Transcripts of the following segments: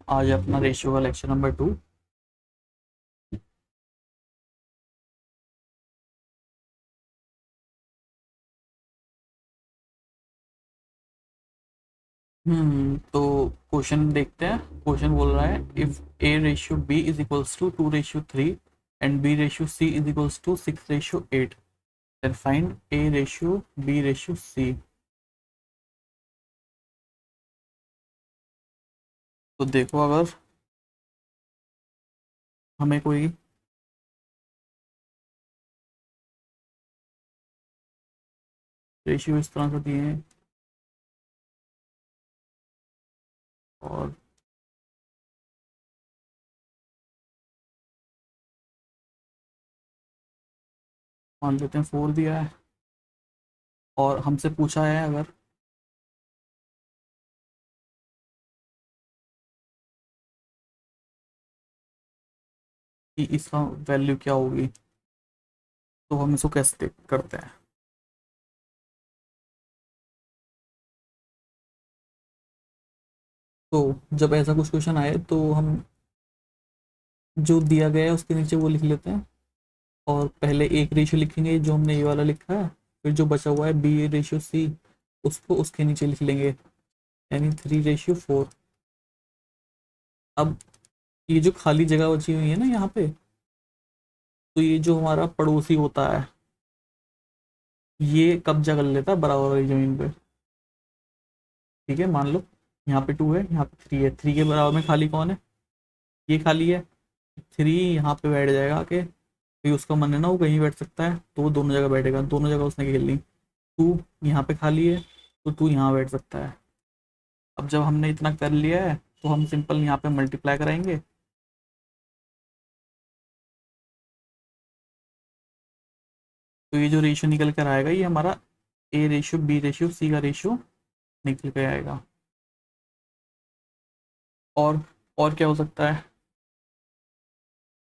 आज अपना रेशियो का लेक्चर नंबर 2। तो क्वेश्चन देखते हैं। क्वेश्चन बोल रहा है if A ratio B is equals to 2:3 and B ratio C is equals to 6:8, then find A ratio B ratio C. तो देखो, अगर हमें कोई रेशियो इस तरह से दिए हैं और मान लेते हैं 4 दिया है और हमसे पूछा है अगर कि इसका वैल्यू क्या होगी, तो हम इसको कैसे करते हैं। तो जब ऐसा कुछ क्वेश्चन आए तो हम जो दिया गया है उसके नीचे वो लिख लेते हैं और पहले एक रेशियो लिखेंगे जो हमने ये वाला लिखा है, फिर जो बचा हुआ है बी रेशियो सी उसको उसके नीचे लिख लेंगे, यानी 3:4। अब ये जो खाली जगह बची हुई है ना यहाँ पे, तो ये जो हमारा पड़ोसी होता है ये कब्जा कर लेता है बराबर वाली जमीन पे। ठीक है, मान लो यहाँ पे 2 है, यहाँ पे 3 है, 3 के बराबर में खाली कौन है, ये खाली है। 3 यहाँ पे बैठ जाएगा आके, फिर उसका मन है ना वो कहीं बैठ सकता है तो वो दोनों जगह बैठेगा, दोनों जगह उसने खेलनी। 2 यहाँ पे खाली है तो 2 यहाँ बैठ सकता है। अब जब हमने इतना कर लिया है तो हम सिंपल यहाँ पे मल्टीप्लाई कराएंगे। तो ये जो रेशियो निकल कर आएगा ये हमारा A ratio B ratio C का रेशियो निकल के आएगा। और क्या हो सकता है।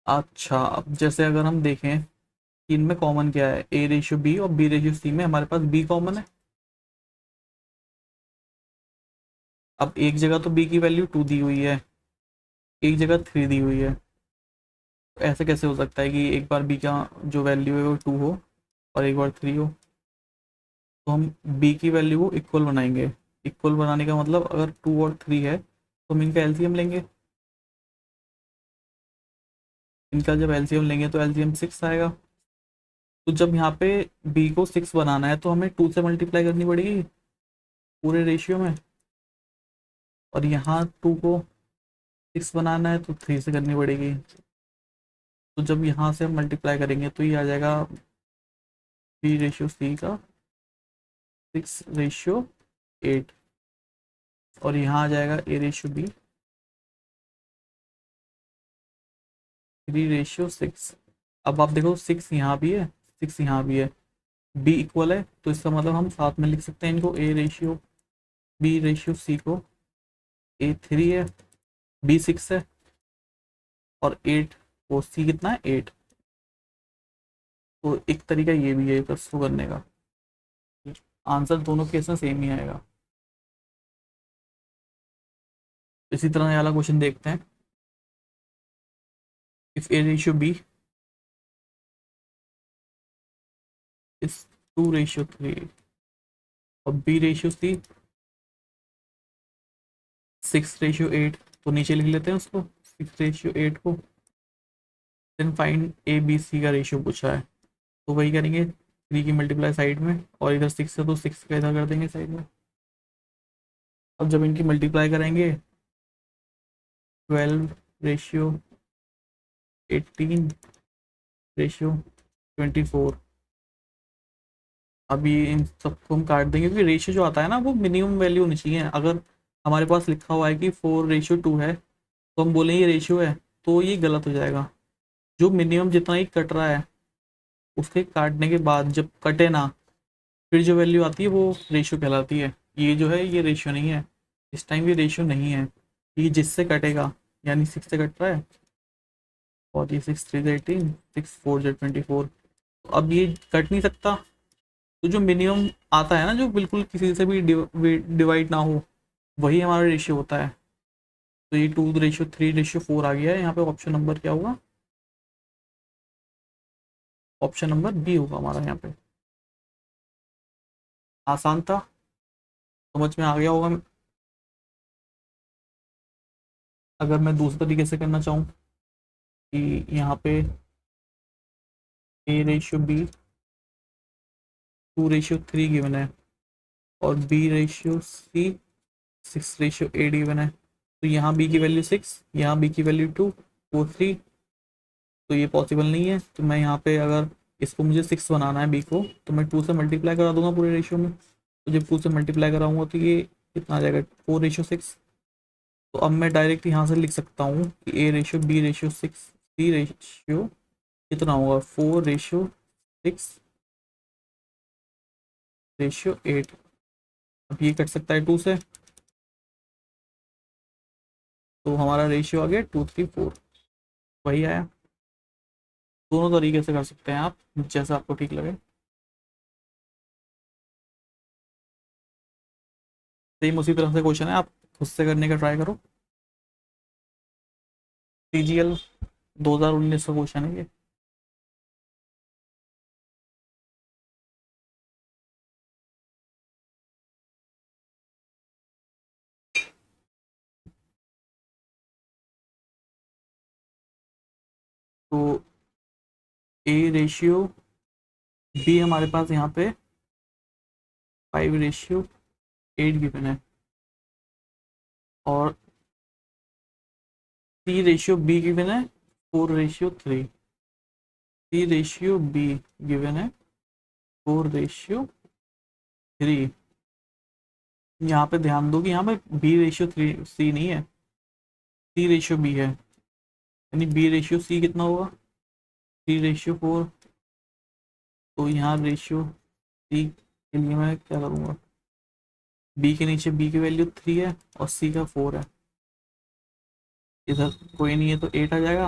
अच्छा, अब जैसे अगर हम देखें कि इनमें कॉमन क्या है, ए रेशियो बी और बी रेशियो सी में हमारे पास बी कॉमन है। अब एक जगह तो बी की वैल्यू 2 दी हुई है, एक जगह 3 दी हुई है। तो ऐसे कैसे हो सकता है कि एक बार बी का जो वैल्यू है वो 2 हो और एक बार 3 हो। तो हम बी की वैल्यू को इक्वल बनाएंगे। इक्वल बनाने का मतलब अगर 2 और 3 है तो हम इनका एलसीएम लेंगे। इनका जब एलसीएम लेंगे तो एलसीएम 6 आएगा। तो जब यहाँ पे बी को 6 बनाना है तो हमें 2 से मल्टीप्लाई करनी पड़ेगी पूरे रेशियो में, और यहाँ 2 को 6 बनाना है तो 3 से करनी पड़ेगी। तो जब यहाँ से हम मल्टीप्लाई करेंगे तो ये आ जाएगा बी रेशियो सी का 6:8, और यहाँ आ जाएगा ए रेशियो बी 3:6। अब आप देखो 6 यहाँ भी है, 6 यहाँ भी है, बी इक्वल है तो इसका मतलब हम साथ में लिख सकते हैं इनको, A ratio B ratio C को A3 है, B6 है और 8, वो सी कितना है 8। तो एक तरीका ये भी है इसको करने का, आंसर दोनों केस में सेम ही आएगा। इसी तरह ये वाला क्वेश्चन देखते हैं। If A ratio B is 2:3 और बी रेशियो सी 6:8, तो नीचे लिख लेते हैं उसको 6:8 को। Then find A B C का रेशियो पूछा है तो वही करेंगे, 3 की मल्टीप्लाई साइड में और इधर 6 है तो 6 का इधर कर देंगे साइड में। अब जब इनकी मल्टीप्लाई करेंगे 12:18:24। अभी इन सबको हम काट देंगे क्योंकि रेशियो जो आता है ना वो मिनिमम वैल्यू होनी चाहिए। अगर हमारे पास लिखा हुआ है कि 4:2 है तो हम बोलेंगे ये रेशियो है, तो ये गलत हो जाएगा। जो मिनिमम जितना ही कट रहा है उसके काटने के बाद जब कटे ना, फिर जो वैल्यू आती है वो रेशियो कहलाती है। ये जो है ये रेशियो नहीं है, इस टाइम ये रेशियो नहीं है, ये जिससे कटेगा, यानी 6 से कट रहा है और ये 6×3 = 18, 6×4 = 24। तो अब ये कट नहीं सकता, तो जो मिनिमम आता है ना जो बिल्कुल किसी से भी डिवाइड ना हो, वही हमारा रेशियो होता है। तो ये 2:3:4 आ गया है। यहाँ पे ऑप्शन नंबर क्या होगा? ऑप्शन नंबर बी होगा हमारा यहाँ पे। आसान था, समझ में आ गया होगा। अगर मैं दूसरे तरीके से करना चाहूँ कि यहाँ पे A/B 2:3 गिवन है और B/C 6:8 गिवन है, तो यहाँ B की वैल्यू 6, यहाँ B की वैल्यू 2 और 3, तो ये पॉसिबल नहीं है। तो मैं यहाँ पे अगर इसको मुझे 6 बनाना है B को, तो मैं 2 से मल्टीप्लाई करा दूंगा पूरे रेशियो में। तो जब 2 से मल्टीप्लाई कराऊंगा तो ये कितना आ जाएगा? 4:6। तो अब मैं डायरेक्ट यहाँ से लिख सकता हूँ कि A/B/6 C रेशियो कितना होगा? 4:6:8। अब ये कट सकता है 2 से, तो हमारा रेशियो आ गया 2:3:4, वही आया। दोनों तरीके से कर सकते हैं आप, जैसा आपको ठीक लगे। सेम उसी तरह से क्वेश्चन है, आप खुद से करने का ट्राई करो। CGL 2019 का क्वेश्चन है ये। तो A/B हमारे पास यहाँ पे 5:8 गिवन है और C/B गिवन है 4:3। C/B गिवन है 4:3। यहाँ पे ध्यान दो कि यहाँ पे B/3 नहीं है, C/B है, यानी B/C कितना होगा? 3:4। तो यहाँ रेशियो C के लिए मैं क्या करूँगा? B के नीचे B की वैल्यू 3 है और C का 4 है। इधर कोई नहीं है तो 8 आ जाएगा,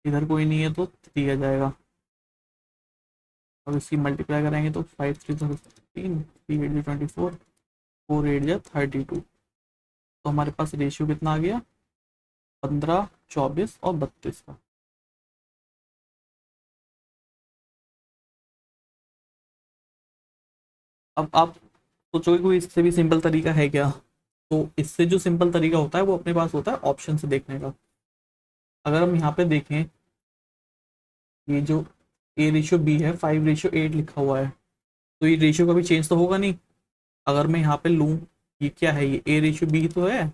इधर कोई नहीं है तो 3 आ जाएगा। अब इसकी मल्टीप्लाई करेंगे तो 5×3 3×8=24, 4×8=32। तो हमारे पास रेशियो कितना आ गया? 15, 24 और 32 का। अब आप सोचोगे कोई इससे भी सिंपल तरीका है क्या? तो इससे जो सिंपल तरीका होता है वो अपने पास होता है ऑप्शन से देखने का। अगर हम यहाँ पे देखें, ये जो A/B है 5:8 लिखा हुआ है, तो ये रेशियो कभी चेंज तो होगा नहीं। अगर मैं यहाँ पे लूँ, ये क्या है? ये A/B तो है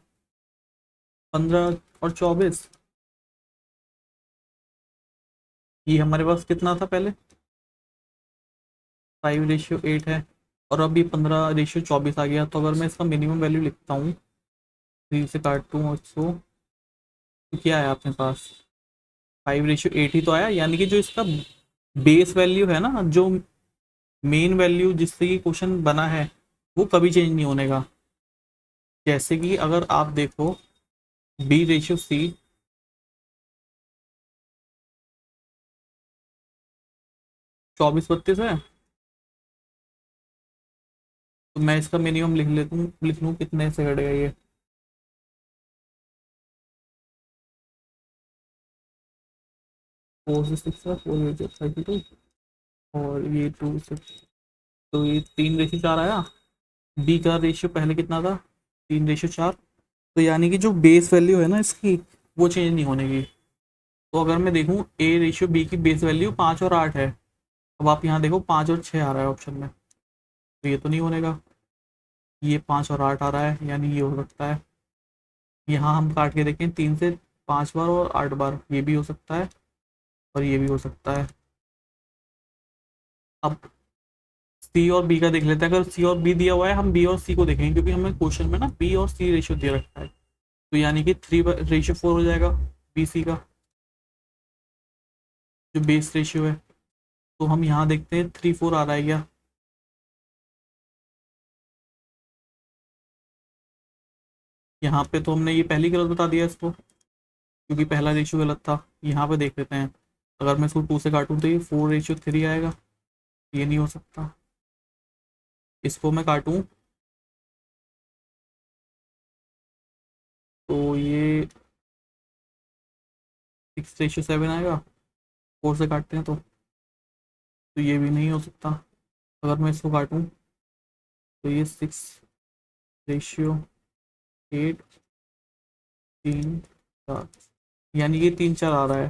15 और 24। ये हमारे पास कितना था पहले? 5:8 है और अब ये 15:24 आ गया। तो अगर मैं इसका मिनिमम वैल्यू लिखता हूँ, 3 से काटूँ और इसको, तो क्या है अपने पास? 5:8 ही तो आया, यानी कि जो इसका बेस वैल्यू है ना, जो मेन वैल्यू जिससे ये क्वेश्चन बना है, वो कभी चेंज नहीं होने का। जैसे कि अगर आप देखो B/C 24-32 है, तो मैं इसका मिनिमम लिख लेता हूँ, लिख लूँ कितने से घटेगा ये? 4 से 6 है, 4×32 और ये 2 से, तो ये 3:4 आया। बी का रेशियो पहले कितना था? 3:4। तो यानी कि जो बेस वैल्यू है ना इसकी, वो चेंज नहीं होने की। तो अगर मैं देखूँ A/B की बेस वैल्यू 5 और 8 है, अब आप यहाँ देखो 5 और 6 आ रहा है ऑप्शन में, तो ये तो नहीं होने का। ये 5 और 8 आ रहा है, यानी ये हो सकता है। यहाँ हम काट के देखें 3 से 5 बार और 8 बार, ये भी हो सकता है और ये भी हो सकता है। अब सी और बी का देख लेते हैं। अगर सी और बी दिया हुआ है, हम बी और सी को देखेंगे, क्योंकि हमें क्वेश्चन में ना बी और सी रेशियो दे रखा है। तो यानी कि 3:4 हो जाएगा बी सी का, जो बेस रेशियो है। तो हम यहाँ देखते हैं 3:4 आ रहा है क्या? यहाँ पे तो हमने ये पहली गलत बता दिया इसको, क्योंकि पहला रेशियो गलत था। यहाँ पे देख लेते हैं, अगर मैं इसको 2 से काटूँ तो ये 4:3 आएगा, ये नहीं हो सकता। इसको मैं काटूँ तो ये 6:7 आएगा, 4 से काटते हैं तो ये भी नहीं हो सकता। अगर मैं इसको काटूँ तो ये 6:8, 3, 4, यानी ये 3, 4 आ रहा है।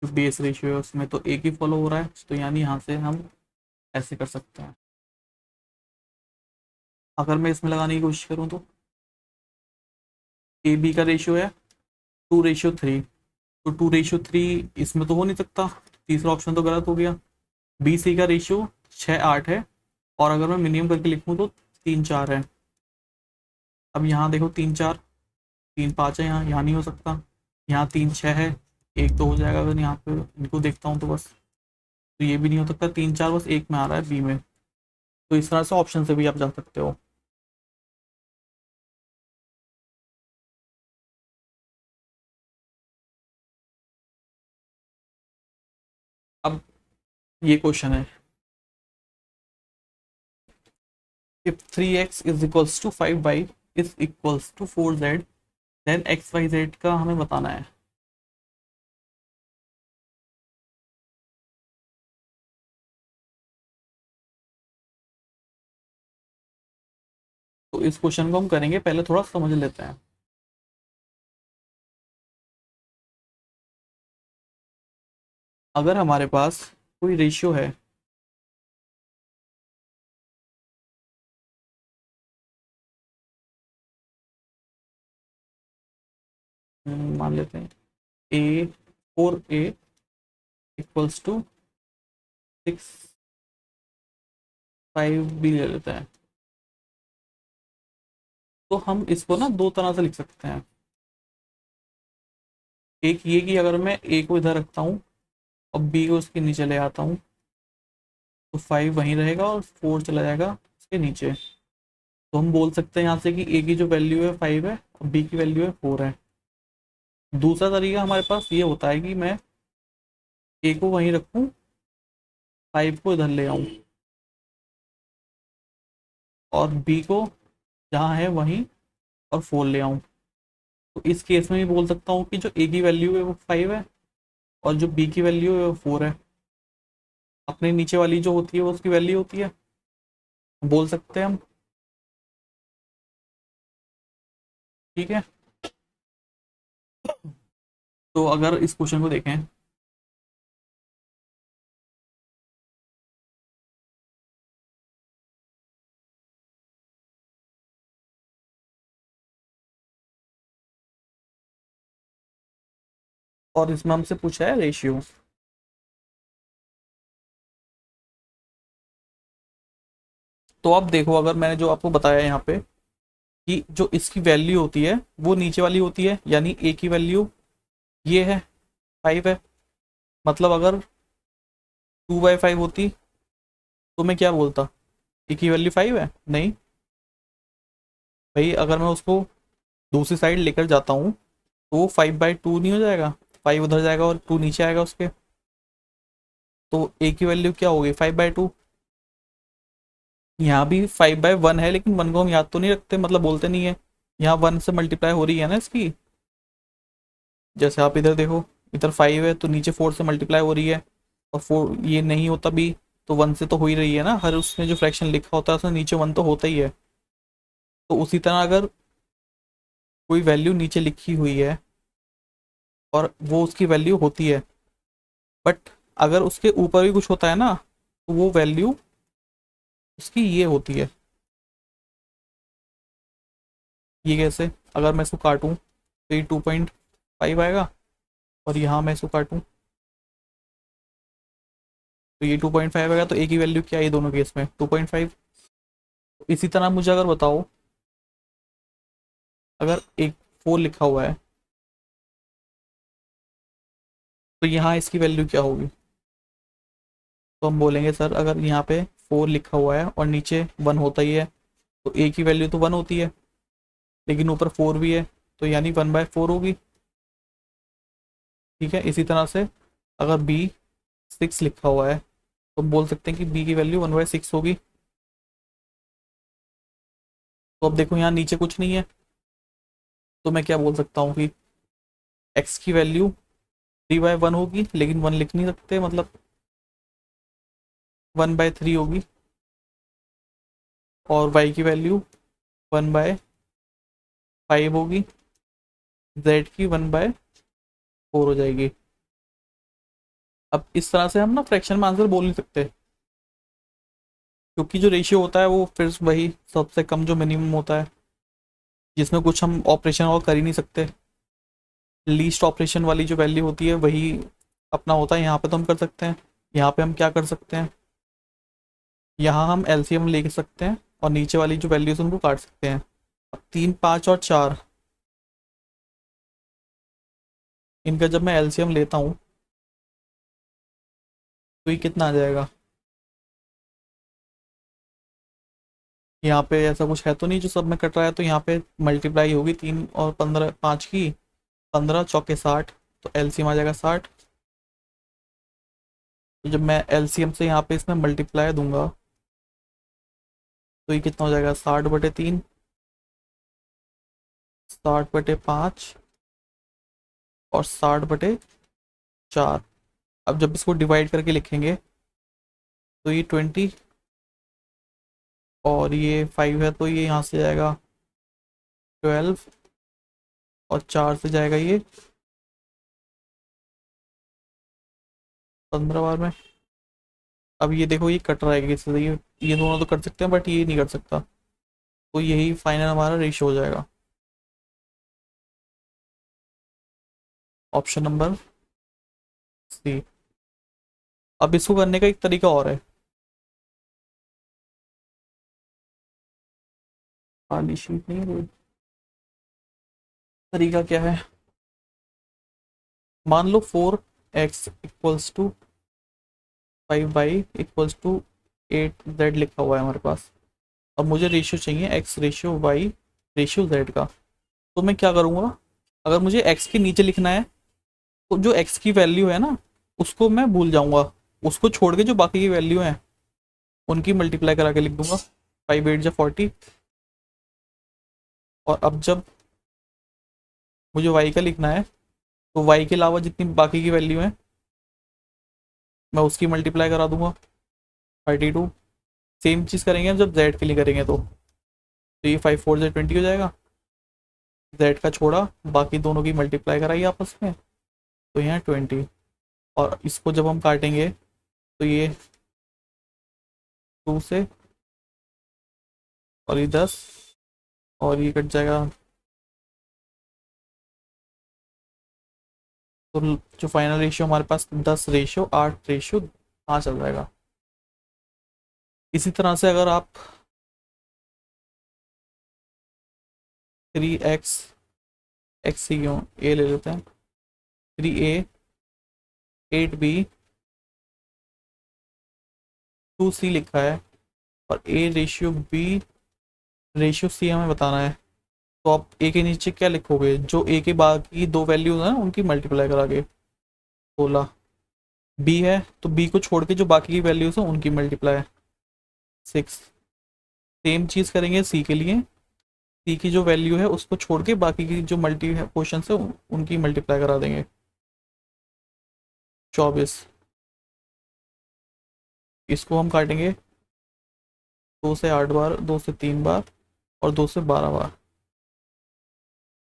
जो बेस रेशियो है उसमें तो एक ही फॉलो हो रहा है, तो यानी यहाँ से हम ऐसे कर सकते हैं। अगर मैं इसमें लगाने की कोशिश करूँ तो ए बी का रेशियो है 2:3, तो 2:3 इसमें तो हो नहीं सकता, तीसरा ऑप्शन तो गलत हो गया। बी सी का रेशियो 6:8 है, और अगर मैं मिनिमम करके लिखूँ तो 3, 4 है। अब यहाँ देखो 3, 4, 3, 5 है, यहाँ नहीं हो सकता। यहाँ 3, 6 है, एक तो हो जाएगा अगर यहाँ पे इनको देखता हूँ तो बस। तो ये भी नहीं हो सकता, 3, 4 बस एक में आ रहा है, बी में। तो इस तरह से ऑप्शन से भी आप जा सकते हो। अब ये क्वेश्चन है, if 3x is equals to 5y is equals to 4z, then X Y Z का हमें बताना है। तो इस क्वेश्चन को हम करेंगे, पहले थोड़ा समझ लेते हैं। अगर हमारे पास कोई रेशियो है, मान लेते हैं A4A इक्वल्स टू 6, 5B ले लेते हैं, तो हम इसको ना दो तरह से लिख सकते हैं। एक ये कि अगर मैं A को इधर रखता हूँ और B को उसके नीचे ले आता हूँ, तो 5 वहीं रहेगा और 4 चला जाएगा उसके नीचे। तो हम बोल सकते हैं यहाँ से कि A की जो वैल्यू है 5 है और B की वैल्यू है 4 है। दूसरा तरीका हमारे पास ये होता है कि मैं A को वहीं रखूँ, 5 को इधर ले आऊँ, और B को जहाँ है वहीं और 4 ले आऊँ। तो इस केस में भी बोल सकता हूँ कि जो A की वैल्यू है वो 5 है और जो B की वैल्यू है वो 4 है। अपने नीचे वाली जो होती है वो उसकी वैल्यू होती है, बोल सकते हैं हम। ठीक है, तो अगर इस क्वेश्चन को देखें, और इसमें हमसे पूछा है रेशियो। तो अब देखो, अगर मैंने जो आपको बताया यहाँ पे कि जो इसकी वैल्यू होती है वो नीचे वाली होती है, यानी ए की वैल्यू ये है 5 है। मतलब अगर 2/5 होती तो मैं क्या बोलता, ए की वैल्यू 5 है। नहीं भाई, अगर मैं उसको दूसरी साइड लेकर जाता हूँ तो वो 5/2 नहीं हो जाएगा, 5 उधर जाएगा और 2 नीचे आएगा उसके। तो ए की वैल्यू क्या होगी, 5/2। यहाँ भी 5/1 है, लेकिन 1 को हम याद तो नहीं रखते, मतलब बोलते नहीं है। यहाँ 1 से मल्टीप्लाई हो रही है ना इसकी, जैसे आप इधर देखो, इधर 5 है तो नीचे 4 से मल्टीप्लाई हो रही है, और 4 ये नहीं होता भी, तो 1 से तो हो ही रही है ना, हर उसमें जो फ्रैक्शन लिखा होता है उसमें नीचे 1 तो होता ही है। तो उसी तरह अगर कोई वैल्यू नीचे लिखी हुई है और वो उसकी वैल्यू होती है, बट अगर उसके ऊपर भी कुछ होता है ना, तो वो वैल्यू उसकी ये होती है। ये कैसे, अगर मैं इसको काटूं तो ये 2.5 आएगा, और यहाँ मैं इसको काटूं तो ये 2.5 आएगा। तो ए की वैल्यू क्या है दोनों केस में, 2.5। इसी तरह मुझे अगर बताओ, अगर एक 4 लिखा हुआ है तो यहाँ इसकी वैल्यू क्या होगी। तो हम बोलेंगे सर, अगर यहाँ पे 4 लिखा हुआ है और नीचे 1 होता ही है, तो ए की वैल्यू तो 1 होती है, लेकिन ऊपर 4 भी है, तो यानी 1/4 होगी। ठीक है, इसी तरह से अगर बी 6 लिखा हुआ है तो हम बोल सकते हैं कि बी की वैल्यू 1/6 होगी। तो अब देखो यहाँ नीचे कुछ नहीं है, तो मैं क्या बोल सकता हूँ कि एक्स की वैल्यू 3/1 होगी, लेकिन 1 लिख नहीं सकते, मतलब 1/3 होगी। और y की वैल्यू 1/5 होगी, z की 1/4 हो जाएगी। अब इस तरह से हम ना फ्रैक्शन में आंसर बोल नहीं सकते, क्योंकि जो रेशियो होता है वो फिर वही सबसे कम जो मिनिमम होता है, जिसमें कुछ हम ऑपरेशन और कर ही नहीं सकते। लीस्ट ऑपरेशन वाली जो वैल्यू होती है वही अपना होता है। यहाँ पे तो हम कर सकते हैं। यहाँ पे हम क्या कर सकते हैं, यहाँ हम एलसीएम ले सकते हैं और नीचे वाली जो वैल्यूज उनको काट सकते हैं। अब 3, 5 और 4, इनका जब मैं एलसीएम लेता हूँ तो ये कितना आ जाएगा। यहाँ पे ऐसा कुछ है तो नहीं जो सब में कट रहा है, तो यहाँ पे मल्टीप्लाई होगी 3 और 15, 5 की 15 चौके 60, तो एलसीएम आ जाएगा 60। तो जब मैं एलसीएम से यहाँ पे इसमें मल्टीप्लाई दूंगा तो ये कितना हो जाएगा, 60/3, 60/5 और 60/4। अब जब इसको डिवाइड करके लिखेंगे तो ये 20 और ये 5 है, तो ये यहाँ से जाएगा 12 और 4 से जाएगा ये 15 बार में। अब ये देखो ये कट रहा है किसी से, ये दोनों तो कर सकते हैं बट ये नहीं कर सकता, तो यही फाइनल हमारा रेशियो हो जाएगा, ऑप्शन नंबर सी। अब इसको करने का एक तरीका और है। खाली शीट नहीं है, तरीका क्या है, मान लो 4x = 5y = 8z लिखा हुआ है हमारे पास। अब मुझे रेशियो चाहिए x ratio y ratio z का। तो मैं क्या करूँगा, अगर मुझे x के नीचे लिखना है तो जो x की वैल्यू है ना उसको मैं भूल जाऊंगा, उसको छोड़ के जो बाकी की वैल्यू है उनकी मल्टीप्लाई करा के लिख दूंगा। 5 × 8 = 40। और अब जब मुझे y का लिखना है तो y के अलावा जितनी बाकी की वैल्यू है मैं उसकी मल्टीप्लाई करा दूंगा, 32। सेम चीज़ करेंगे हम जब z के लिए करेंगे तो ये 5 × 4 = 20 हो जाएगा। z का छोड़ा, बाकी दोनों की मल्टीप्लाई कराइए आपस में, तो यहाँ 20। और इसको जब हम काटेंगे तो ये 2 से, और ये 10, और ये कट जाएगा, तो जो फाइनल रेशियो हमारे पास 10:8:5 चल जाएगा। इसी तरह से अगर आप 3x, x ही क्यों a ले लेते हैं, 3a 8b 2c लिखा है और a ratio b ratio c हमें बताना है, तो आप a के नीचे क्या लिखोगे, जो a के बाद की दो वैल्यूज हैं उनकी मल्टीप्लाई करा के। 16 b है तो b को छोड़ के जो बाकी की वैल्यूज हैं उनकी मल्टीप्लाई 6। सेम चीज़ करेंगे c के लिए, c की जो वैल्यू है उसको छोड़ के बाकी की जो मल्टी पोर्शन है उनकी मल्टीप्लाई करा देंगे, 24। इसको हम काटेंगे 2 से 8 बार, 2 से 3 बार और 2 से 12 बार,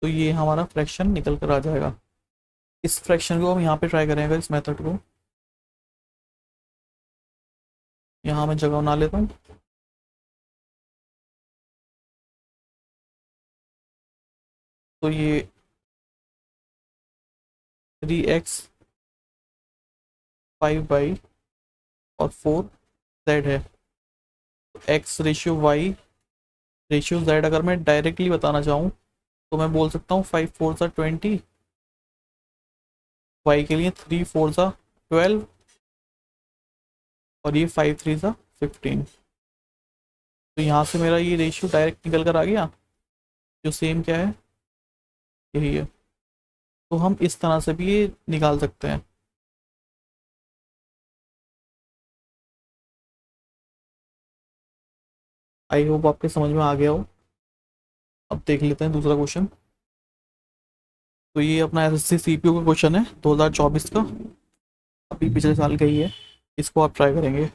तो ये हमारा फ्रैक्शन निकल कर आ जाएगा। इस फ्रैक्शन को हम यहाँ पे ट्राई करेंगे, इस मेथड को यहाँ मैं जगह बना लेता हूँ। तो ये 3x 5y और 4z है, x ratio y ratio z अगर मैं डायरेक्टली बताना चाहूँ तो मैं बोल सकता हूँ 5 × 4 = 20, y के लिए 3 × 4 = 12 और ये 5 × 3 = 15। तो यहाँ से मेरा ये रेशियो डायरेक्ट निकल कर आ गया, जो सेम क्या है, यही है। तो हम इस तरह से भी ये निकाल सकते हैं। आई होप आपके समझ में आ गया हो। अब देख लेते हैं दूसरा क्वेश्चन। तो ये अपना एसएससी सीपीयू का क्वेश्चन है 2024 का, अभी पिछले साल का ही है। इसको आप ट्राई करेंगे।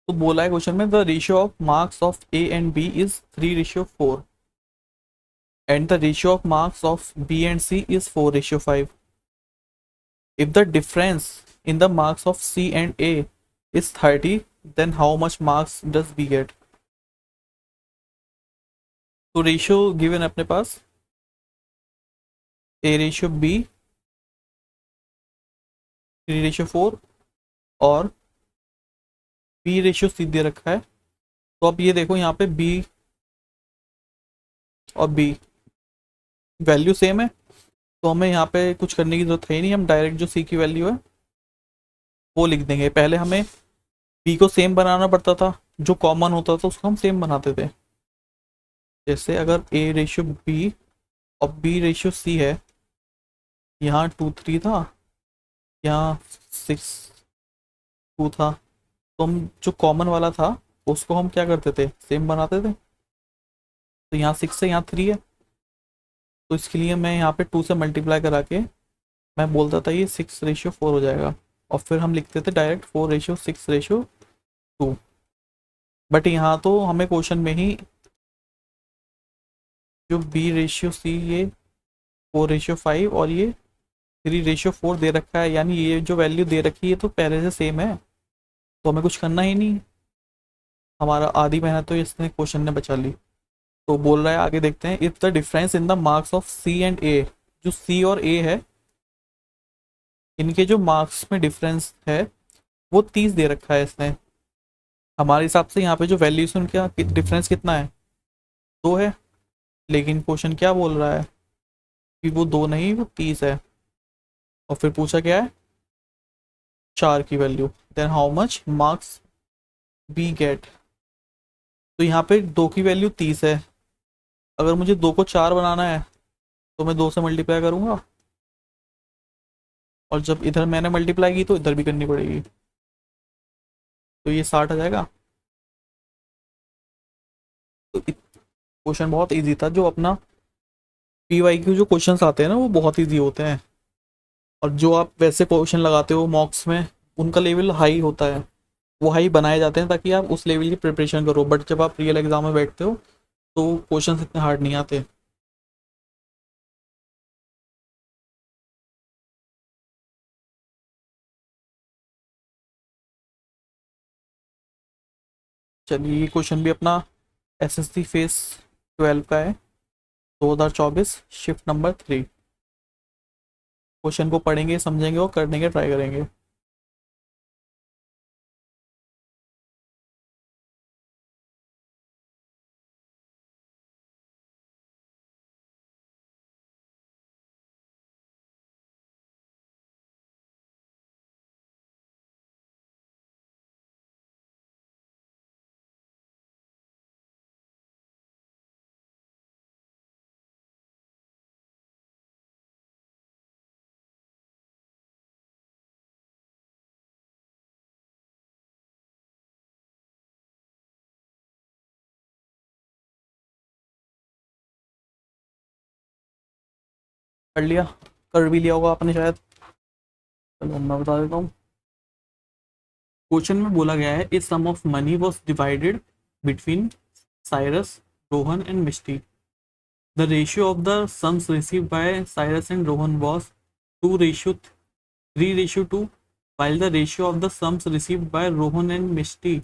तो बोला है क्वेश्चन में the ratio of marks of A and B is 3:4 and the ratio of marks of B and C is 4:5. If the difference in the marks of C and A is 30, then how much marks does B get? तो ratio given है अपने पास, A ratio B 3:4 और B ratio C दे रखा है। तो अब ये देखो यहाँ पे B और B वैल्यू सेम है, तो हमें यहाँ पे कुछ करने की जरूरत है ही नहीं, हम डायरेक्ट जो C की वैल्यू है वो लिख देंगे। पहले हमें B को सेम बनाना पड़ता था, जो कॉमन होता था उसको हम सेम बनाते थे। जैसे अगर A रेशियो B और B रेशियो C है, यहाँ 2:3 था, यहाँ 6:2 था, तो हम जो कॉमन वाला था उसको हम क्या करते थे, सेम बनाते थे। तो यहाँ 6 है, यहाँ 3 है, तो इसके लिए मैं यहाँ पे 2 से मल्टीप्लाई करा के मैं बोलता था ये 6:4 हो जाएगा, और फिर हम लिखते थे डायरेक्ट 4:6:2। बट यहाँ तो हमें क्वेश्चन में ही जो B रेशियो C ये 4:5 और ये 3:4 दे रखा है, यानी ये जो वैल्यू दे रखी है तो पहले से सेम है, तो हमें कुछ करना ही नहीं। हमारा आधी मेहनत तो इसने क्वेश्चन ने बचा ली। तो बोल रहा है आगे देखते हैं, if the difference in the marks of C and A, जो सी और ए है इनके जो मार्क्स में डिफरेंस है वो 30 दे रखा है इसने। हमारे हिसाब से यहाँ पे जो वैल्यूशन का डिफरेंस कितना है, 2 है, लेकिन क्वेश्चन क्या बोल रहा है कि वो 2 नहीं, वो 30 है। और फिर पूछा क्या है, 4 की value, then how much marks B get. तो यहाँ पे 2 की वैल्यू 30 है, अगर मुझे 2 को 4 बनाना है तो मैं 2 से मल्टीप्लाई करूँगा, और जब इधर मैंने मल्टीप्लाई की तो इधर भी करनी पड़ेगी, तो ये 60 आ जाएगा। तो क्वेश्चन बहुत इजी था, जो अपना पी वाई क्यू जो क्वेश्चंस आते हैं ना वो बहुत इजी होते हैं, और जो आप वैसे क्वेश्चन लगाते हो मॉक्स में उनका लेवल हाई होता है, वो हाई बनाए जाते हैं ताकि आप उस लेवल की प्रिपरेशन करो, बट जब आप रियल एग्जाम में बैठते हो तो क्वेश्चंस इतने हार्ड नहीं आते। चलिए ये क्वेश्चन भी अपना एसएससी फेस 12 का है, 2024, शिफ्ट नंबर 3। क्वेश्चन को पढ़ेंगे, समझेंगे और करने के ट्राई करेंगे। कर लिया, कर भी लिया होगा आपने शायद। चलो मैं बता देता हूँ। क्वेश्चन में बोला गया है इस sum of money was divided between Cyrus, Rohan and Misty. The ratio of the sums receive by Cyrus and Rohan was 2:3:2, while the ratio of the sums received by Rohan and Misty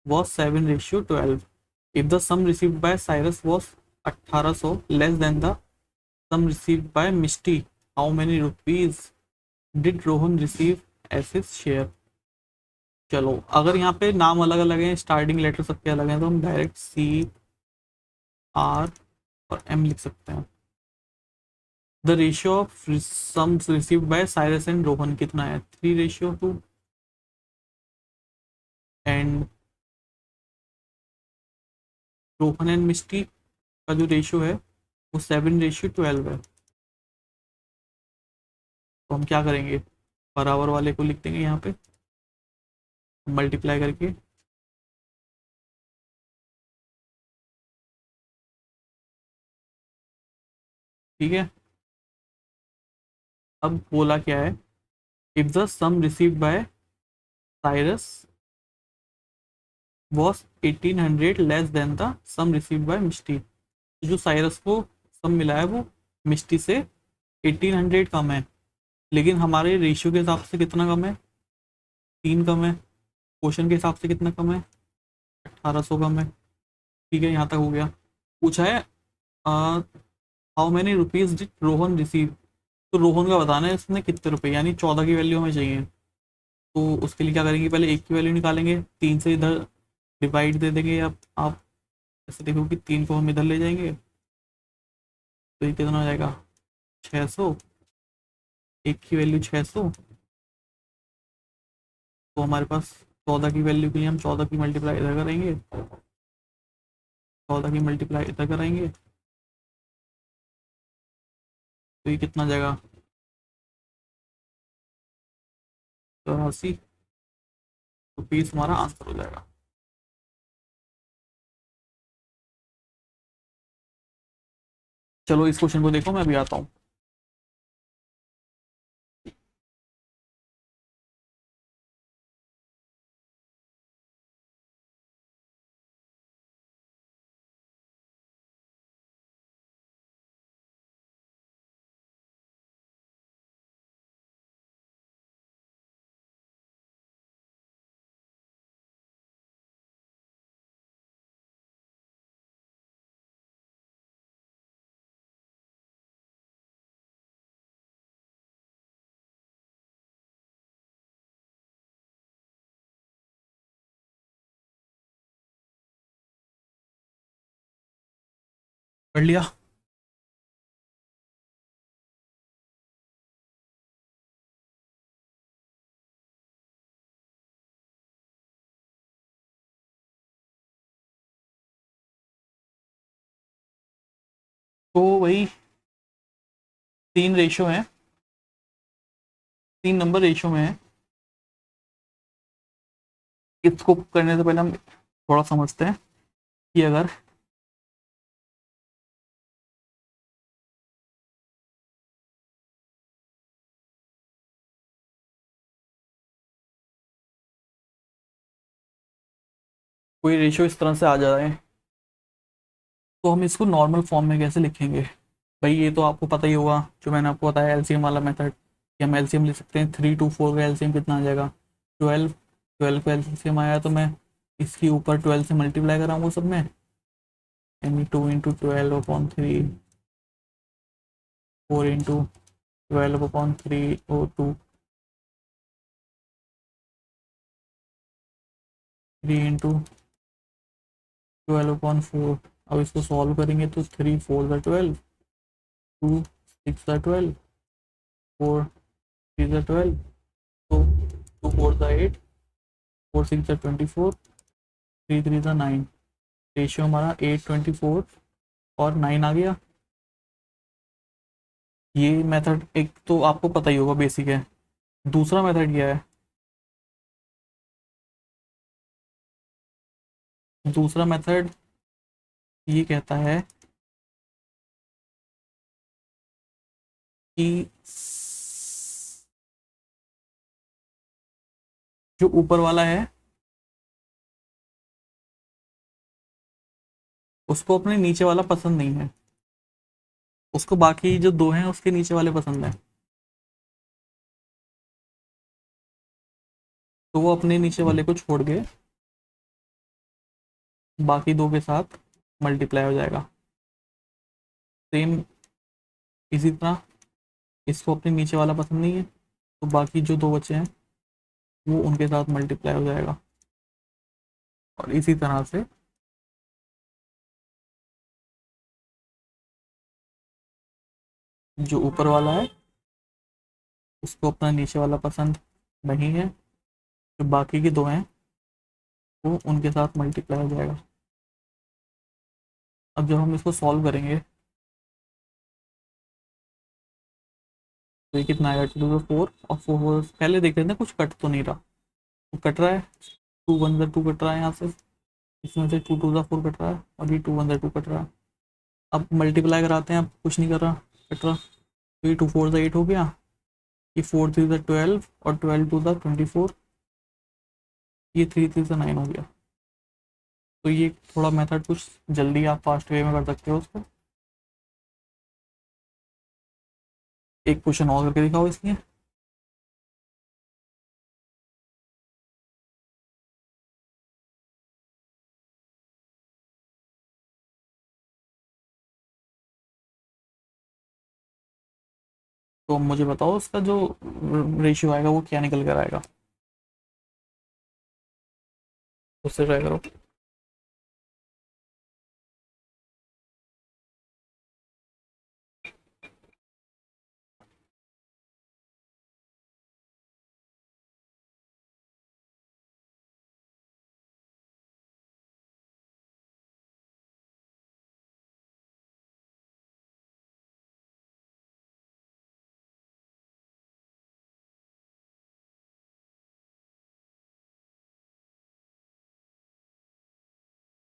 was 7:12. If the sum received by Cyrus was 1800 less than the sum received by Misty, how many rupees did Rohan receive as his share? चलो अगर यहाँ पे नाम अलग अलग हैं, starting letter सबके अलग हैं, तो हम डायरेक्ट C R और M लिख सकते हैं। The ratio of sums received by Cyrus and Rohan कितना है, 3:2, एंड रोहन एंड मिस्टी का जो रेशियो है वो 7:12 है। तो हम क्या करेंगे, बराबर वाले को लिख देंगे यहाँ पे मल्टीप्लाई करके। ठीक है, अब बोला क्या है, if the sum received by Cyrus was 1800 less than the sum received by Misty. जो साइरस को सम मिला है वो मिस्टी से 1800 कम है, लेकिन हमारे रेशियो के हिसाब से कितना कम है, 3 कम है। क्वेश्चन के हिसाब से कितना कम है, 1800 कम है। ठीक है, यहाँ तक हो गया। पूछा है how many rupees did Rohan receive, तो रोहन का बताना है इसने कितने रुपए, यानी 14 की वैल्यू हमें चाहिए। तो उसके लिए क्या करेंगे, पहले एक की वैल्यू निकालेंगे, 3 से इधर डिवाइड दे देंगे। अब आप ऐसे देखो कि 3 को हम इधर ले जाएंगे तो ये कितना हो जाएगा, 600। एक की वैल्यू 600, तो हमारे पास 14 की वैल्यू के लिए हम 14 की मल्टीप्लाई इधर करेंगे, 14 की मल्टीप्लाई इधर करेंगे, तो ये कितना जाएगा, 84 रुपीज़ हमारा आंसर हो जाएगा। चलो इस क्वेश्चन को देखो, मैं अभी आता हूँ। पढ़ लिया। तो वही 3 रेशो हैं, 3 नंबर रेशो में है। इसको करने से पहले हम थोड़ा समझते हैं कि अगर कोई रेशियो इस तरह से आ जाए तो हम इसको नॉर्मल फॉर्म में कैसे लिखेंगे। भाई ये तो आपको पता ही होगा, जो मैंने आपको बताया एलसीएम वाला मेथड, कि हम एलसीएम लिख सकते हैं। 3 to 4 का एलसीएम कितना आ जाएगा, 12। 12 का एलसीएम आया तो मैं इसके ऊपर 12 से मल्टीप्लाई कराऊंगा सब में, यानी 2 × 12/3, 4 × 12/3, 3 × 12/4। अब इसको सॉल्व करेंगे तो 3 4 × 12, 2 6 × 12, 4 3 × 12, तो 2 4 8, 4 6 × 24, 3 3 9। रेशियो हमारा 8 24 और 9 आ गया। ये मेथड एक तो आपको पता ही होगा, बेसिक है। दूसरा मेथड क्या है, दूसरा मेथड ये कहता है कि जो ऊपर वाला है उसको अपने नीचे वाला पसंद नहीं है, उसको बाकी जो दो हैं उसके नीचे वाले पसंद है, तो वो अपने नीचे वाले को छोड़ के बाकी दो के साथ मल्टीप्लाई हो जाएगा। सेम इसी तरह इसको अपने नीचे वाला पसंद नहीं है, तो बाकी जो दो बचे हैं वो उनके साथ मल्टीप्लाई हो जाएगा। और इसी तरह से जो ऊपर वाला है उसको अपना नीचे वाला पसंद नहीं है, जो बाकी के दो हैं वो उनके साथ मल्टीप्लाई हो जाएगा। अब जब हम इसको सॉल्व करेंगे तो ये कितना आएगा, 2 to 4 और 4 पहले देख लेते हैं कुछ कट तो नहीं रहा। तो कट रहा है, 2 1 2 कट रहा है यहाँ से, इसमें से 2 2 4 कट रहा है और ये 2 1 2 कट रहा है। अब मल्टीप्लाई कराते हैं, अब कुछ नहीं कर रहा, कट रहा। तो ये 2 4 8 हो गया, ये 4 3 12 और 12 2 24, ये 3 3 9 हो गया। तो ये थोड़ा मेथड कुछ जल्दी आप फास्ट वे में कर सकते हो उसको। एक क्वेश्चन और करके दिखाओ इसलिए। तो मुझे बताओ उसका जो रेशियो आएगा वो क्या निकल कर आएगा, उससे ट्राई करो।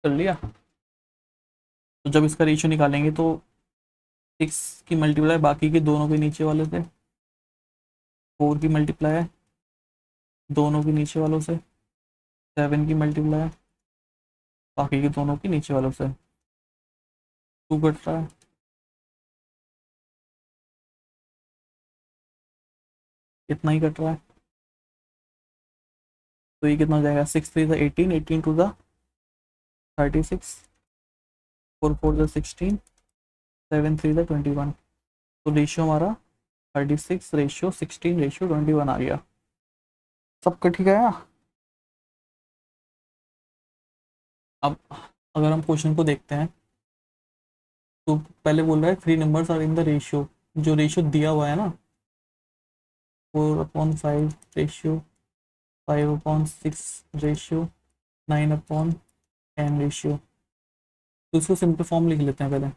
कर लिया। तो जब इसका रेशियो निकालेंगे तो 6 की मल्टीप्लाई बाकी के दोनों के नीचे वाले से, 4 की मल्टीप्लाई दोनों के नीचे वालों से, 7 की मल्टीप्लाई बाकी के दोनों के नीचे वालों से, 2 कट रहा है, इतना ही कट रहा है। तो ये कितना हो जाएगा, 6 3 18, 18 2 36, 4 4 16, 7 3 21। तो रेशियो हमारा 36:16:21 आ गया। सबका ठीक है। अब अगर हम क्वेश्चन को देखते हैं तो पहले बोल रहा है 3 numbers are in the ratio, जो रेशियो दिया हुआ है ना, 4/5 रेशियो, 5/6 रेशियो, 9/10 रेशियो। तो इसको सिंपल फॉर्म लिख लेते हैं पहले।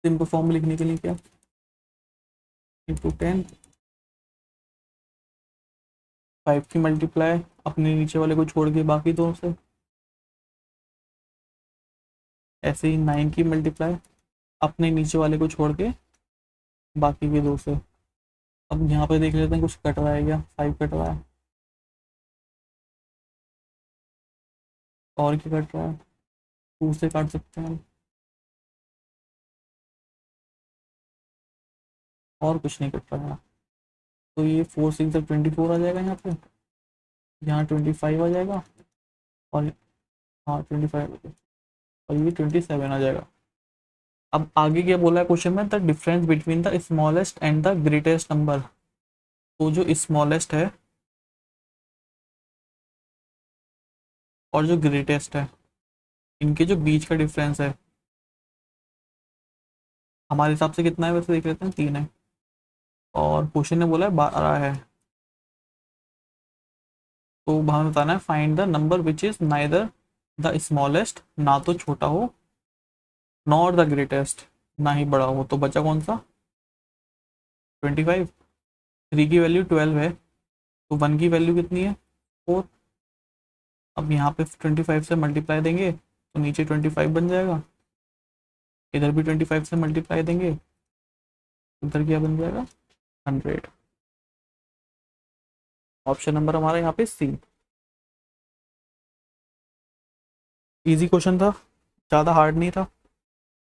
सिंपल फॉर्म लिखने के लिए क्या, इंटू 10, 5 की मल्टीप्लाई अपने नीचे वाले को छोड़ के बाकी दोनों से, ऐसे ही 9 की मल्टीप्लाई अपने नीचे वाले को छोड़ के बाकी के दो से। अब यहाँ पे देख लेते हैं कुछ कट रहा है क्या, 5 कट रहा है, और क्या कट रहा है, 2 से काट सकते हैं, और कुछ नहीं कट रहा है। तो ये 4 6 24 आ जाएगा यहाँ पे, यहाँ 25 आ जाएगा, और हाँ 25, और ये 27 आ जाएगा। अब आगे क्या बोला है क्वेश्चन में, the difference between the smallest and the greatest number. तो जो स्मॉलेस्ट है और जो ग्रेटेस्ट है, इनके जो बीच का डिफरेंस है हमारे हिसाब से कितना है, वैसे देख लेते हैं, 3 है, और क्वेश्चन ने बोला है 12 है। तो हमें बताना है find the number which is neither the smallest, ना तो छोटा हो, नॉट द ग्रेटेस्ट, ना ही बड़ा हो। तो बचा कौन सा, 25। 3 की वैल्यू 12 है, तो 1 की वैल्यू कितनी है, 4। अब यहाँ पे 25 से मल्टीप्लाई देंगे तो नीचे 25 बन जाएगा, इधर भी 25 से मल्टीप्लाई देंगे, इधर क्या बन जाएगा, 100। ऑप्शन नंबर हमारा यहाँ पे सी। इजी क्वेश्चन था, ज़्यादा हार्ड नहीं था,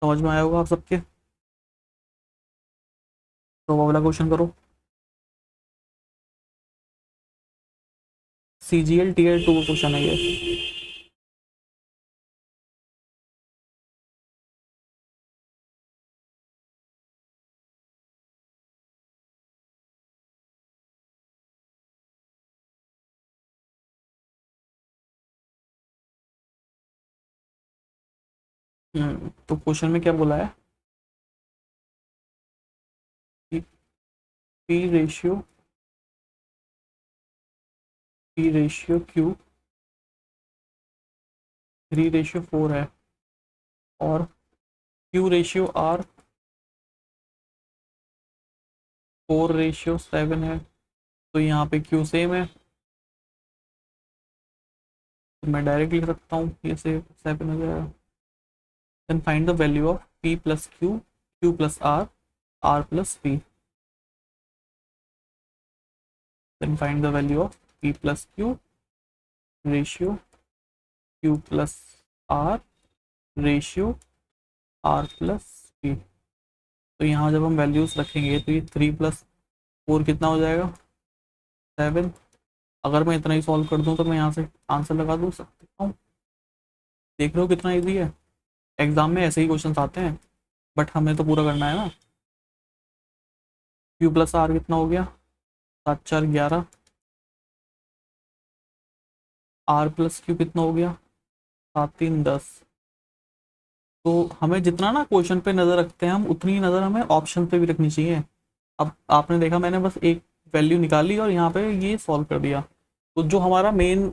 समझ में आया होगा आप सबके। तो वो वाला क्वेश्चन करो। CGL Tier 2 का क्वेश्चन है ये। तो क्वेश्चन में क्या बोला है कि P रेशियो Q 3/4 है, और Q रेशियो R 4:7 है, तो यहाँ पे Q सेम है, तो मैं डायरेक्ट लिख सकता हूँ, ये से 7 हो जाएगा। Then find the value of P plus Q, Q plus R, R plus P। Then find the value of P plus Q ratio Q plus R ratio R plus P। तो यहाँ जब हम वैल्यूज रखेंगे तो ये 3+4 कितना हो जाएगा, 7। अगर मैं इतना ही सॉल्व कर दूँ तो मैं यहाँ से आंसर लगा दूँ सकता हूँ। देख रहे हो कितना ईजी है। एग्जाम में ऐसे ही क्वेश्चन आते हैं, बट हमें तो पूरा करना है ना। Q प्लस R कितना हो गया, 7×4 = 11। R प्लस Q कितना हो गया, 7×3 = 10। तो हमें जितना ना क्वेश्चन पे नज़र रखते हैं हम, उतनी नज़र हमें ऑप्शन पे भी रखनी चाहिए। अब आपने देखा मैंने बस एक वैल्यू निकाली और यहाँ पे ये सॉल्व कर दिया। तो जो हमारा मेन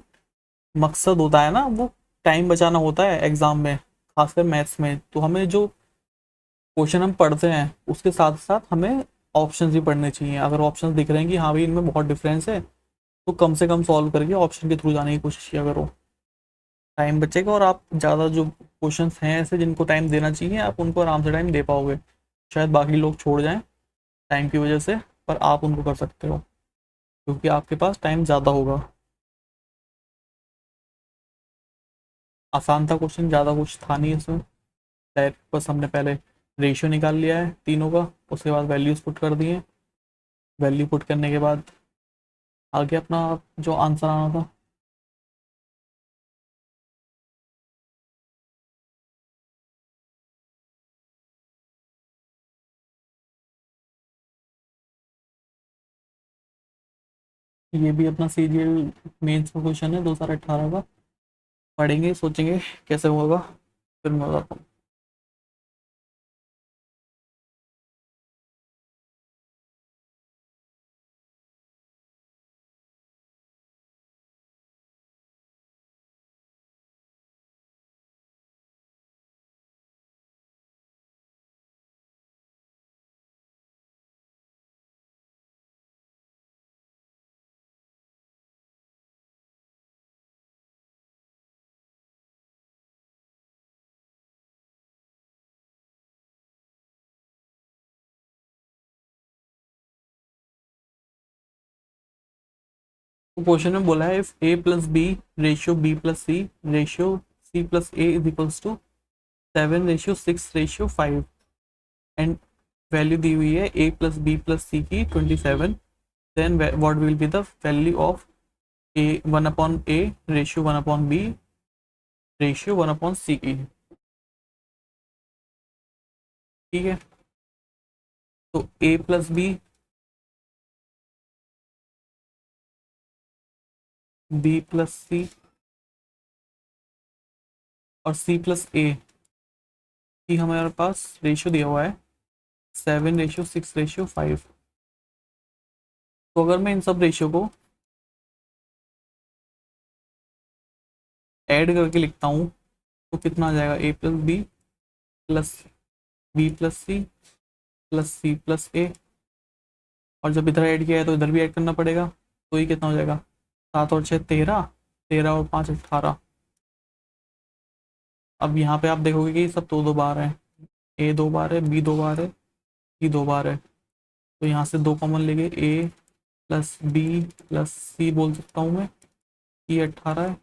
मकसद होता है ना, वो टाइम बचाना होता है एग्जाम में, खासकर मैथ्स में। तो हमें जो क्वेश्चन हम पढ़ते हैं उसके साथ साथ हमें ऑप्शंस भी पढ़ने चाहिए। अगर ऑप्शंस दिख रहे हैं कि हाँ भाई इनमें बहुत डिफरेंस है, तो कम से कम सॉल्व करके ऑप्शन के थ्रू जाने की कोशिश किया करो, टाइम बचेगा। और आप ज़्यादा जो क्वेश्चंस हैं ऐसे जिनको टाइम देना चाहिए, आप उनको आराम से टाइम दे पाओगे। शायद बाकी लोग छोड़ जाएं टाइम की वजह से, पर आप उनको कर सकते हो क्योंकि आपके पास टाइम ज़्यादा होगा। आसान था क्वेश्चन, ज़्यादा कुछ था नहीं इसमें। डायरेक्ट बस हमने पहले रेशियो निकाल लिया है तीनों का, उसके बाद वैल्यूज़ पुट कर दिए। वैल्यू पुट करने के बाद आगे अपना जो आंसर आना था। ये भी अपना सीजीएल मेंस का क्वेश्चन है 2018 का। पढ़ेंगे, सोचेंगे कैसे होगा, फिर मैं बताता हूँ। तो क्वेश्चन में बोला है if A plus B ratio B plus C ratio C plus A is equals to 7:6:5 and value दी हुई है A plus B plus C की 27, then what will be the value of A 1/a ratio 1/b ratio 1/c की। ठीक है, तो A plus B plus C और C plus ए की हमारे पास रेशियो दिया हुआ है 7:6:5। तो अगर मैं इन सब रेशियो को ऐड करके लिखता हूँ तो कितना आ जाएगा, A plus B plus C plus C plus A. और जब इधर ऐड किया है तो इधर भी ऐड करना पड़ेगा, तो ये कितना हो जाएगा, 7 और 6 13, 13 और 5 18। अब यहाँ पे आप देखोगे कि सब दो दो बार है, ए 2 बार है, बी 2 बार है, सी 2 बार है। तो यहाँ से 2 कॉमन लेंगे, ए प्लस बी प्लस सी बोल सकता हूँ मैं, ये 18 है।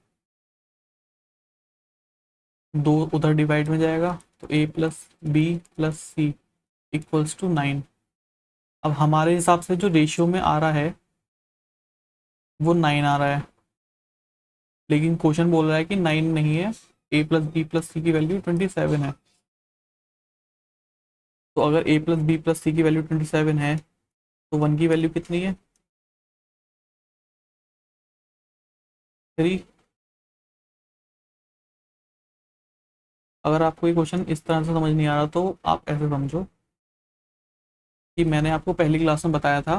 2 उधर डिवाइड में जाएगा तो A plus B plus C equals to 9। अब हमारे हिसाब से जो रेशियो में आ रहा है वो 9 आ रहा है, लेकिन क्वेश्चन बोल रहा है कि 9 नहीं है, A plus B plus C की वैल्यू 27 है। तो अगर ए प्लस बी प्लस सी की वैल्यू 27 है तो 1 की वैल्यू कितनी है, 3। अगर आपको ये क्वेश्चन इस तरह से समझ नहीं आ रहा तो आप ऐसे समझो कि मैंने आपको पहली क्लास में बताया था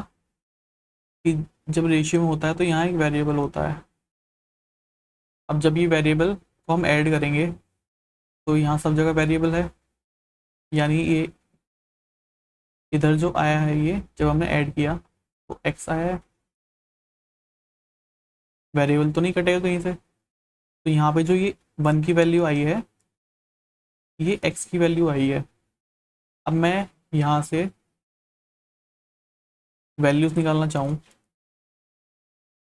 कि जब रेशियो में होता है तो यहाँ एक वेरिएबल होता है। अब जब ये वेरिएबल को हम ऐड करेंगे तो यहाँ सब जगह वेरिएबल है, यानी ये इधर जो आया है ये जब हमने ऐड किया तो x आया है, वेरिएबल तो नहीं कटेगा कहीं से। तो यहाँ पे जो ये 1 की वैल्यू आई है ये x की वैल्यू आई है। अब मैं यहाँ से वैल्यूज निकालना चाहूँ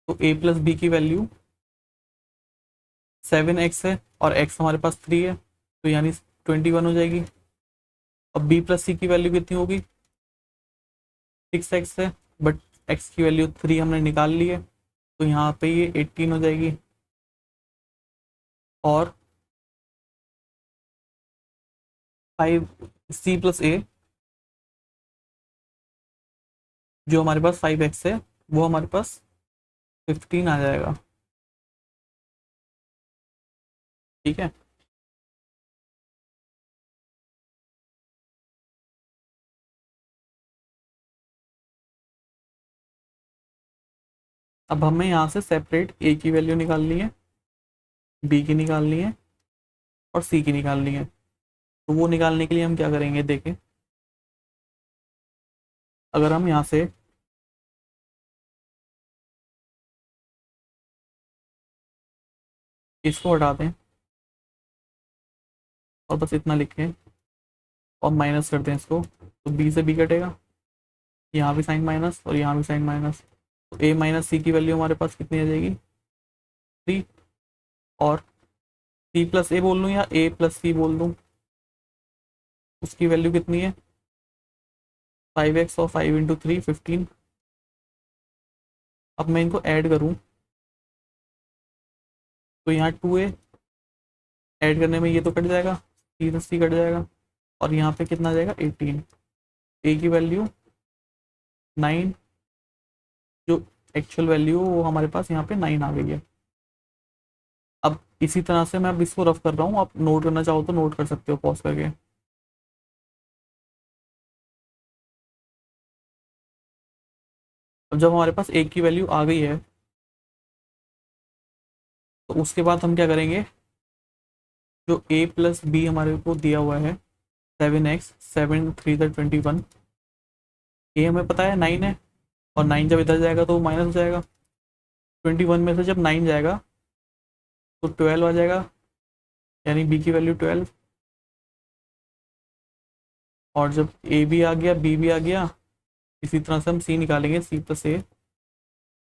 तो a प्लस बी की वैल्यू 7x है और x हमारे पास 3 है, तो यानी 21 हो जाएगी। अब b प्लस सी की वैल्यू कितनी होगी, 6x है, बट x की वैल्यू 3 हमने निकाल ली है, तो यहाँ पे ये 18 हो जाएगी। और 5 c प्लस ए जो हमारे पास 5x है वो हमारे पास 15 आ जाएगा। ठीक है, अब हमें यहाँ से सेपरेट a की वैल्यू निकालनी है, b की निकालनी है और c की निकालनी है। तो वो निकालने के लिए हम क्या करेंगे, देखें अगर हम यहाँ से इसको हटा दें और बस इतना लिखें और माइनस कर दें इसको, तो b से b कटेगा, यहाँ भी साइन माइनस और यहाँ भी साइन माइनस, तो a माइनस सी की वैल्यू हमारे पास कितनी आ जाएगी 3। और c प्लस ए बोल लूँ या a प्लस सी बोल दूँ, उसकी वैल्यू कितनी है 5x और 5 इंटू 3 15। अब मैं इनको ऐड करूँ तो यहाँ 2a ऐड करने में ये तो कट जाएगा, सी कट जाएगा और यहाँ पे कितना आ जाएगा 18। a की वैल्यू 9, जो एक्चुअल वैल्यू वो हमारे पास यहाँ पे 9 आ गई है। अब इसी तरह से मैं अब इसको रफ कर रहा हूँ, आप नोट करना चाहो तो नोट कर सकते हो पॉज करके। अब जब हमारे पास a की वैल्यू आ गई है तो उसके बाद हम क्या करेंगे, जो a प्लस बी हमारे को दिया हुआ है 7x 7 3 21, a हमें पता है 9 है और 9 जब इधर जाएगा तो वो माइनस हो जाएगा, 21 में से जब 9 जाएगा तो 12 आ जाएगा, यानी b की वैल्यू 12। और जब a भी आ गया b भी आ गया, इसी तरह से हम c निकालेंगे, c प्लस ए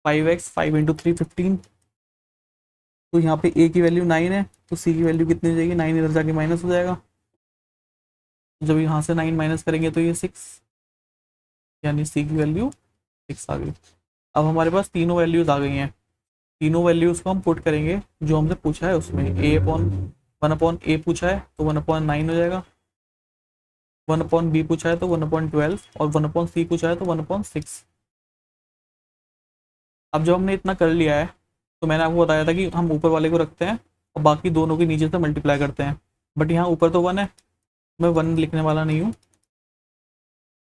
5x 5 इंटू 3 15। तो यहाँ पे a की वैल्यू 9 है तो c की वैल्यू कितनी हो जाएगी, 9 इधर जाके माइनस हो जाएगा, जब यहाँ से 9 माइनस करेंगे तो ये 6, यानी c की वैल्यू 6 आ गई। अब हमारे पास तीनों वैल्यूज आ गई हैं, तीनों वैल्यूज को हम पुट करेंगे जो हमसे पूछा है उसमें, a पूछा है तो 1/9 हो जाएगा, 1/b पूछा है तो 1/12 और 1/c पूछा है तो 1/6। अब जब हमने इतना कर लिया है तो मैंने आपको बताया था कि हम ऊपर वाले को रखते हैं और बाकी दोनों के नीचे से मल्टीप्लाई करते हैं, बट यहाँ ऊपर तो 1 है, मैं 1 लिखने वाला नहीं हूँ,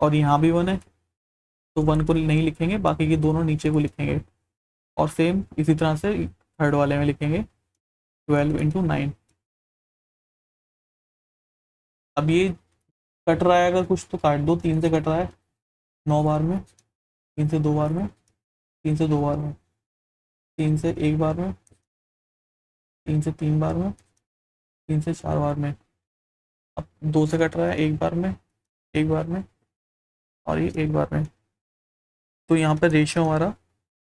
और यहाँ भी 1 है तो 1 को नहीं लिखेंगे, बाकी के दोनों नीचे को लिखेंगे। और सेम इसी तरह से थर्ड वाले में लिखेंगे 12 इंटू 9। अब ये कट रहा है अगर कुछ तो काट दो, 3 से कट रहा है 9 बार में, 3 से 2 बार में, 3 से 2 बार में, 3 से 1 बार में, 3 से 3 बार में, 3 से 4 बार में। अब 2 से कट रहा है 1 बार में, 1 बार में और ये 1 बार में। तो यहाँ पर रेशियो हमारा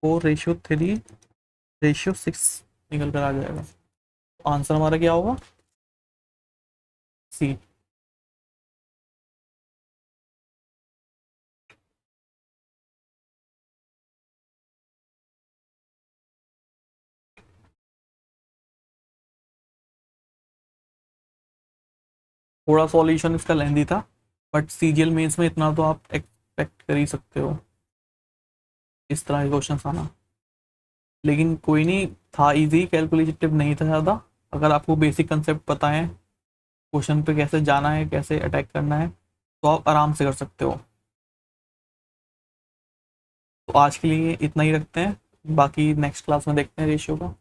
4:3:6 निकल कर आ जाएगा। तो आंसर हमारा क्या होगा, सी। थोड़ा सॉल्यूशन इसका लेंदी था, बट सीजीएल मेंस में इतना तो आप एक्सपेक्ट कर ही सकते हो इस तरह के क्वेश्चन आना। लेकिन कोई नहीं, था इजी, कैलकुलेटिव नहीं था ज़्यादा। अगर आपको बेसिक कंसेप्ट पता है क्वेश्चन पे कैसे जाना है, कैसे अटैक करना है, तो आप आराम से कर सकते हो। तो आज के लिए इतना ही रखते हैं, बाकी नेक्स्ट क्लास में देखते हैं रेशियो का।